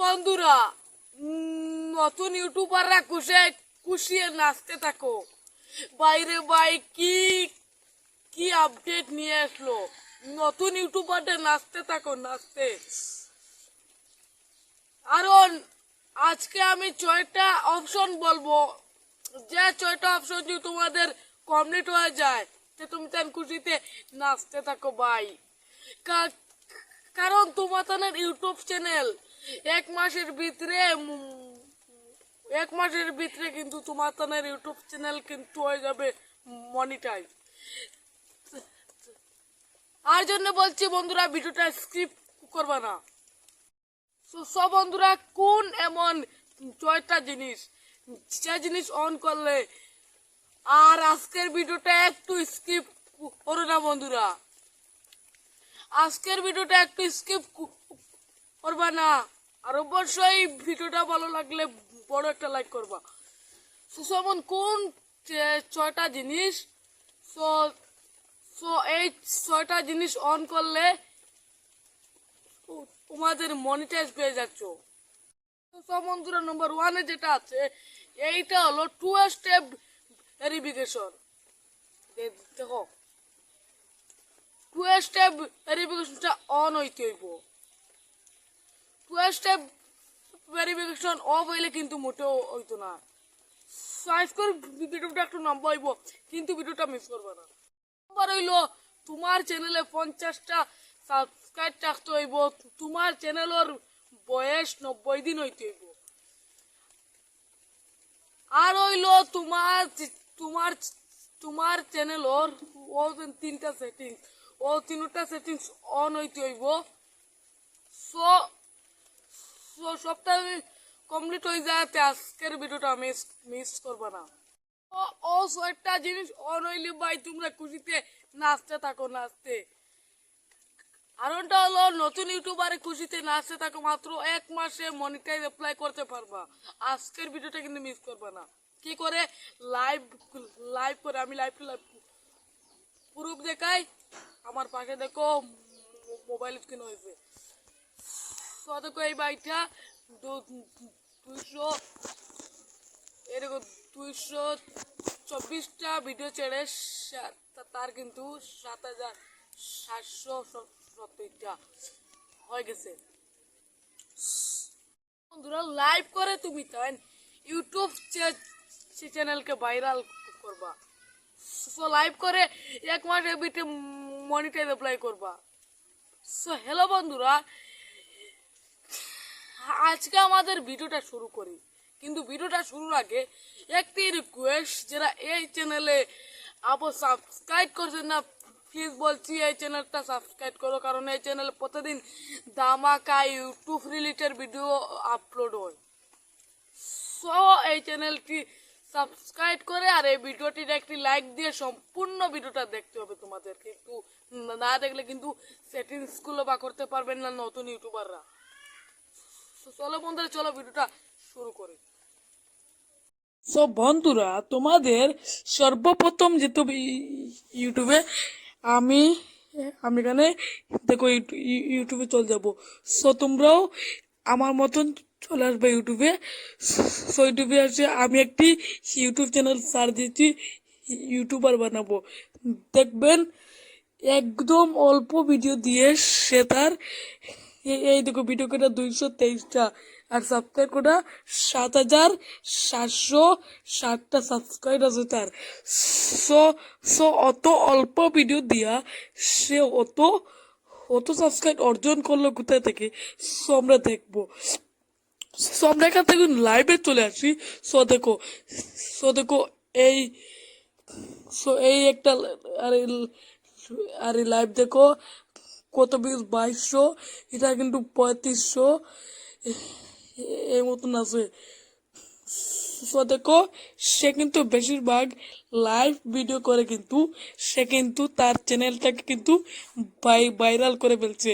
বন্ধুরা, নতুন ইউটিউবাররা খুশিয়ে নাচতে থাকো। বাইরে ভাই কি কি আপডেট নিয়ে আসলো। নতুন ইউটিউবারদের নাচতে থাকো, নাচতে। কারণ আজকে আমি 6টা অপশন বলবো, যে 6টা অপশন যদি তোমাদের কমপ্লিট হয়ে যায় তো তুমি তার খুশিতে নাচতে থাকো ভাই। কারণ তোমাদের ইউটিউব চ্যানেল এক মাসের ভিতরে কিন্তু তোমাদের ইউটিউব চ্যানেল কিন্তু হয়ে যাবে মনিটাইজ। আর জন্য বলছি বন্ধুরা, ভিডিওটা স্কিপ করবে না। সব বন্ধুরা, কোন এমন 6টা জিনিস যে জিনিস অন করলে, আর আজকের ভিডিওটা একটু স্কিপ করো না বন্ধুরা, আজকের ভিডিওটা একটু স্কিপ করবা না। আর অবশ্যই ভিডিওটা ভালো লাগলে বড় একটা লাইক করবা। যেমন কোন 6টা জিনিস, এই 6টা জিনিস অন করলে তোমাদের মনিটাইজ পেয়ে যাচ্ছ। সব বন্ধুরা, নম্বর 1-এ যেটা আছে, এইটা হলো 2 স্টেপ ভেরিফিকেশন। দেখো, 2 স্টেপ ভেরিফিকেশনটা অন হইতে হইব। 2 স্টেপ ভেরিফিকেশন অফ হইলে কিন্তু মোটেও হইতো না। আজকের ভিডিওটা একটু লম্বা হইব, কিন্তু ভিডিওটা মিস করবে না। নাম্বার হইলো, তোমার চ্যানেলে 50টা সাবস্ক্রাইব থাকতে হইব, তোমার চ্যানেলের বয়স 90 দিন হইতে হইব। আর হইলো তোমার তোমার তোমার চ্যানেলের ও 3টা সেটিংস, ও 3টা সেটিংস অন হইতে হইব। সো সপ্তাহে কমপ্লিট হয়ে যায়, আজকের ভিডিওটা মিস করবে না। ও 6টা জিনিস অন হইলে ভাই তোমরা খুশিতে নাচতে থাকো, নাচতে। কারণটা হলো, নতুন ইউটিউবারে খুশিতে নাচতে থাকো, মাত্র 1 মাসে মনিটাইজ অ্যাপ্লাই করতে পারবা। আজকের ভিডিওটা কিন্তু মিস করবা না। কি করে লাইভ করে, আমি লাইভ প্রুফ দেখাই। আমার পাশে দেখো মোবাইল স্ক্রিন হয়েছে। দেখো এই বাইকটা 200 এরকম 224টা ভিডিও ছেড়ে তার কিন্তু 7,770টা হয়ে গেছে। বন্ধুরা, লাইভ করে তুমি তাই ইউটিউব চ্যানেলকে ভাইরাল করবা। লাইভ করে 1 মাসের ভিতরে মনিটাইজ অ্যাপ্লাই করবা। হ্যালো বন্ধুরা, আজকে আমাদের ভিডিওটা শুরু করি, কিন্তু ভিডিওটা শুরুর আগে একটি রিকোয়েস্ট, যারা এই চ্যানেলে আবার সাবস্ক্রাইব করছেন না, প্লিজ বলছি এই চ্যানেলটা সাবস্ক্রাইব করো। কারণ এই চ্যানেলে প্রতিদিন ধামাকা ইউটিউব রিলেটেড ভিডিও আপলোড হয়। এই চ্যানেলটি সাবস্ক্রাইব করে আর এই ভিডিওটির একটি লাইক দিয়ে সম্পূর্ণ ভিডিওটা দেখতে হবে তোমাদের। কিন্তু না দেখলে কিন্তু সেটিংস গুলো বা করতে পারবেন না নতুন ইউটিউবাররা। চলো বন্ধুরা, চলো ভিডিওটা শুরু করি। বন্ধুরা, তোমাদের সর্বপ্রথম যেতে হবে ইউটিউবে। আমি এখানে দেখো ইউটিউবে চলে যাবো। তোমরাও আমার মতন চলে আসবে ইউটিউবে। ইউটিউবে আসে আমি একটি ইউটিউব চ্যানেল সার্চ দিয়েছি, ইউটিউবার বানাবো। দেখবেন একদম অল্প ভিডিও দিয়ে সে তার এই দেখো ভিডিও কোটা 223টা, আর সাবস্ক্রাইব কোটা 7,760টা সাবস্ক্রাইব আছে তার। অত অল্প ভিডিও দিয়া সে অত সাবস্ক্রাইব অর্জন করলো কোথায় থেকে, আমরা দেখবো। আমরা এখান থেকে লাইভে চলে আসি। দেখো এই এই একটা আরে লাইভ দেখো, কত 2200, এটা কিন্তু 3500 এই মতন আছে। দেখো সে কিন্তু বেশিরভাগ লাইভ ভিডিও করে, কিন্তু সে কিন্তু তার চ্যানেলটাকে কিন্তু ভাইরাল করে ফেলছে।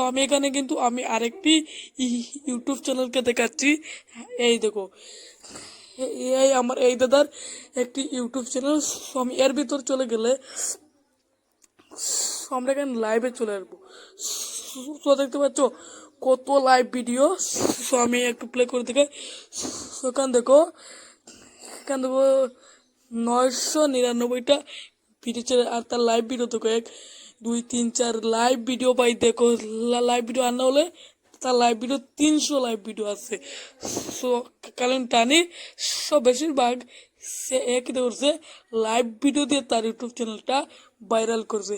আমি এখানে কিন্তু আমি আরেকটি ইউটিউব চ্যানেলকে দেখাচ্ছি। এই দেখো, এই আমার এই দাদার একটি ইউটিউব চ্যানেল। আমি এর ভিতর চলে গেলে আমরা এখানে লাইভে চলে আসবো। দেখতে পাচ্ছ কত লাইভ ভিডিও। সো আমি একটু প্লে করে দেখাই। এখান দেখো 999টা ভিডিও চলে, আর তার লাইভ ভিডিও দেখো 1 2 3 4 লাইভ ভিডিও পাই দেখো। লাইভ ভিডিও আর না হলে তার লাইভ ভিডিও 300 লাইভ ভিডিও আছে। সো কারণ টানি সব বেশিরভাগ সে একই করছে, লাইভ ভিডিও দিয়ে তার ইউটিউব চ্যানেলটা ভাইরাল করছে।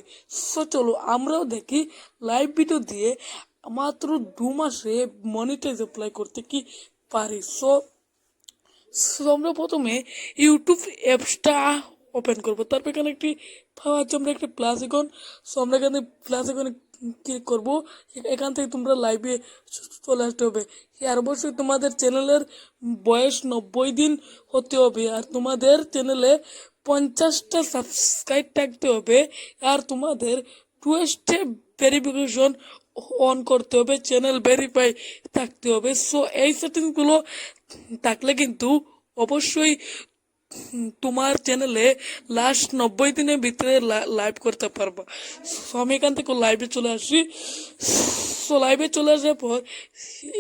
সো চলো আমরাও দেখি লাইভ ভিডিও দিয়ে মাত্র 2 মাসে মনিটাইজ অ্যাপ্লাই করতে কি পারি। সো আমরা প্রথমে ইউটিউব অ্যাপসটা ওপেন করবো, তারপর এখানে একটি পাওয়া যাচ্ছে আমরা একটা প্লাস আইকন। সো আমরা এখানে প্লাস আইকনে ক্লিক করবো। এখান থেকে তোমরা লাইভে চলে আসতে হবে। আর অবশ্যই তোমাদের চ্যানেলের বয়স 90 দিন হতে হবে, আর তোমাদের চ্যানেলে 50টা সাবস্ক্রাইব থাকতে হবে, আর তোমাদের 2 স্টেপ ভেরিফিকেশন অন করতে হবে, চ্যানেল ভেরিফাই থাকতে হবে। সো এই সেটিংসগুলো থাকলে কিন্তু অবশ্যই তোমার চ্যানেলে লাস্ট 90 দিনের ভিতরে লাইভ করতে পারবা। সো আমি এখান থেকে লাইভে চলে আসি। সো লাইভে চলে আসার পর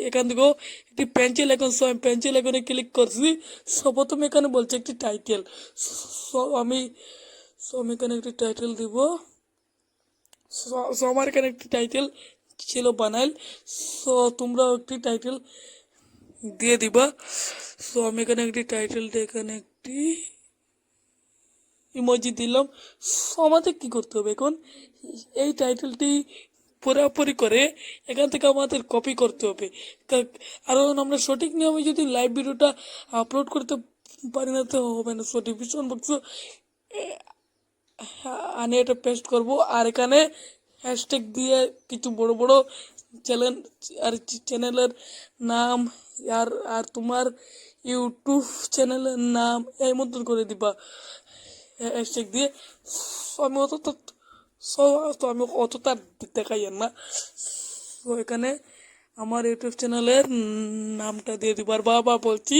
এখান থেকে একটি পেন্সিল আইকন, সো আমি পেন্সিল আইকনে ক্লিক করছি। সো প্রথমে এখানে বলছে একটি টাইটেল। আমি এখানে একটি টাইটেল দিব। সো আমার এখানে একটি টাইটেল ছিল বানাইল। সো তোমরাও একটি টাইটেল দিয়ে দিবা। সো আমি এখানে একটি টাইটেল দিয়ে এখানে একটি ইমোজি দিলাম। সো আমাদের কী করতে হবে এখন, এই টাইটেলটি পুরোপুরি করে এখান থেকে আমাদের কপি করতে হবে। কারণ আমরা সঠিক নিয়মে যদি লাইভ ভিডিওটা আপলোড করতে পারি না তো হবে না। সো ডিসক্রিপশন বক্সে আমি এটা পেস্ট করব, আর এখানে হ্যাশট্যাগ দিয়ে কিছু বড় বড় চ্যানেল আর চ্যানেলের নাম আর আর তোমার ইউটিউব চ্যানেলের নাম এই মতন করে দিবা হ্যাশট্যাগ দিয়ে। আমি অতটা দেখাই না। তো এখানে আমার ইউটিউব চ্যানেলের নামটা দিয়ে দিব। আর বাবা বলছি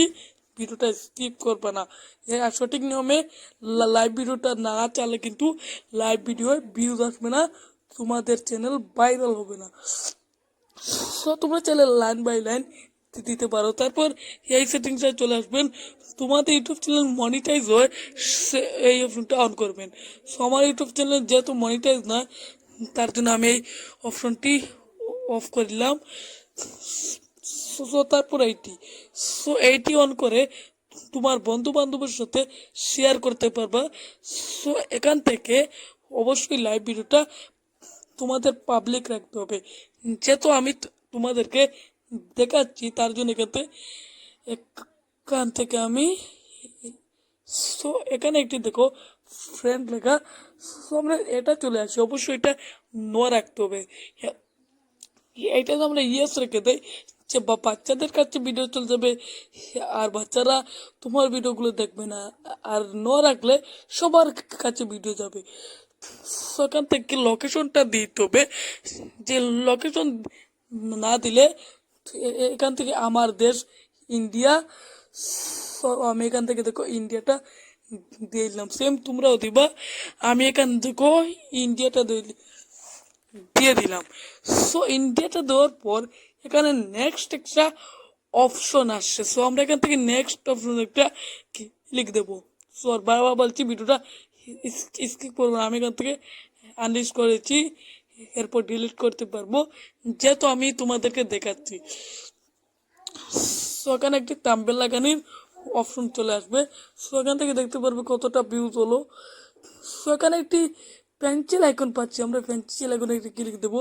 ভিডিওটা স্কিপ করবে না। আর সঠিক নিয়মে লাইভ ভিডিওটা না চালে কিন্তু লাইভ ভিডিও ভিউজ আসবে না, তোমাদের চ্যানেল ভাইরাল হবে না। সো তোমরা চাইলে লাইন বাই লাইন দিতে পারো। তারপর এই সেটিংসে চলে আসবেন, তোমাদের ইউটিউব চ্যানেল মনিটাইজ হয় এই অপশনটা অন করবেন। সো আমার ইউটিউব চ্যানেল যেহেতু মনিটাইজ না, তার জন্য আমি এই অপশনটি অফ করলাম। সো তারপর এইটি অন করে তোমার বন্ধু বান্ধবের সাথে শেয়ার করতে পারবা। সো এখান থেকে অবশ্যই লাইভ ভিডিওটা তোমাদের পাবলিক রাখতে হবে। যেহেতু আমি তোমাদেরকে দেখাচ্ছি তার জন্য এখান থেকে আমি সো এখানে একটি দেখো ফ্রেন্ড লেখা। সো আমরা এটা চলে আসি, অবশ্যই এটা নো রাখতে হবে। এইটা তো আমরা ইয়েস রেখে দেই যে বাচ্চাদের কাছে ভিডিও চলে যাবে, আর বাচ্চারা তোমার ভিডিওগুলো দেখবে না। আর নো রাখলে সবার কাছে ভিডিও যাবে। সেখান থেকে লোকেশনটা দিতে হবে, যে লোকেশন না দিলে এখান থেকে আমার দেশ ইন্ডিয়া। আমি এখান থেকে দেখো ইন্ডিয়াটা দিয়ে দিলাম, সেম তোমরাও দিবা। আমি এখান থেকে ইন্ডিয়াটা দিয়ে দিলাম। সো ইন্ডিয়াটা দেওয়ার পর এখানে নেক্সট একটা অপশন আসছে। সো আমরা এখান থেকে নেক্সট অপশন একটা ক্লিক দেবো। সো আর বারবার বলছি ভিডিওটা স্কিপ করবো না, আমি এখান থেকে আনলিস্ট করেছি, এরপর ডিলিট করতে পারবো যেহেতু আমি তোমাদেরকে দেখাচ্ছি। সো এখানে একটি থাম্বনেল লাগানোর অপশন চলে আসবে। সো এখান থেকে দেখতে পারবে কতটা ভিউজ হলো। সো এখানে একটি পেন্সিল আইকন পাচ্ছি, আমরা পেন্সিল আইকনে একটি ক্লিক দেবো।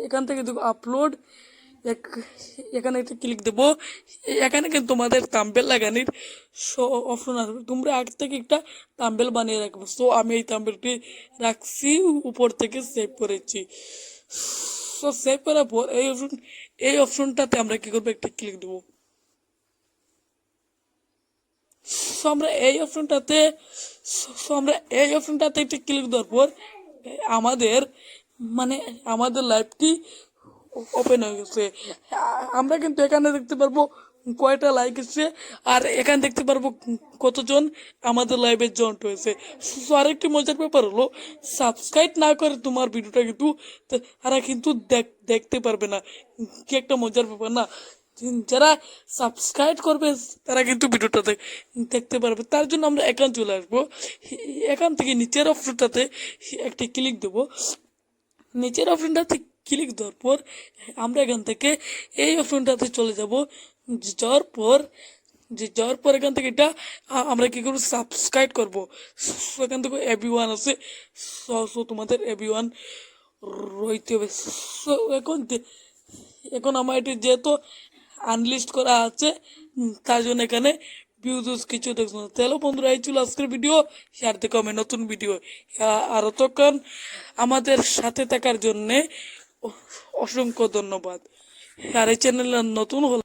এখান থেকে দেখো আপলোড, এখানে একটা ক্লিক দেবো। এখানে কিন্তু তোমাদের থাম্বনেল লাগানোর অপশন আসবে, তোমরা আগে থেকে একটা থাম্বনেল বানিয়ে রাখবো। সো আমি এই থাম্বনেলটি রাখছি, উপর থেকে সেভ করেছি। সো সেভ করার পর এই অপশনটাতে আমরা কি করবো, একটা ক্লিক দেবো। সো আমরা এই অপশনটাতে একটা ক্লিক দেওয়ার পর আমাদের আমাদের লাইভটি ওপেন হয়ে গেছে। আমরা কিন্তু এখানে দেখতে পারবো কয়টা লাইক এসছে, আর এখানে দেখতে পারবো কতজন আমাদের লাইভে জয়েন্ট হয়েছে। সো আরেকটি মজার ব্যাপার হলো, সাবস্ক্রাইব না করে তোমার ভিডিওটা কিন্তু তারা কিন্তু দেখতে পারবে না। কি একটা মজার ব্যাপার না? যারা সাবস্ক্রাইব করবে তারা কিন্তু ভিডিওটা দেখতে পারবে। তার জন্য আমরা এখান চলে আসবো, এখান থেকে নিচের অপশনটাতে একটি ক্লিক দেবো। নিচের অপশনটাতে ক্লিক দেওয়ার পর আমরা এখান থেকে এই অপশনটাতে চলে যাব। যাওয়ার পর এখান থেকে এটা আমরা কি করবো, সাবস্ক্রাইব করবো। এখান থেকে এভরিওয়ান আছে, সো তোমাদের এভরিওয়ান রইতে হবে। সো এখন আমার এটি যেহেতু আনলিস্ট করা আছে, তার জন্য এখানে ভিউজ কিছু দেখছো না। তাহলে বন্ধুরা, এই ছিল আজকের ভিডিও। শেয়ার দেখো আমি নতুন ভিডিও। আর তখন আমাদের সাথে থাকার জন্যে অসংখ্য ধন্যবাদ। আর এই চ্যানেল নতুন হলে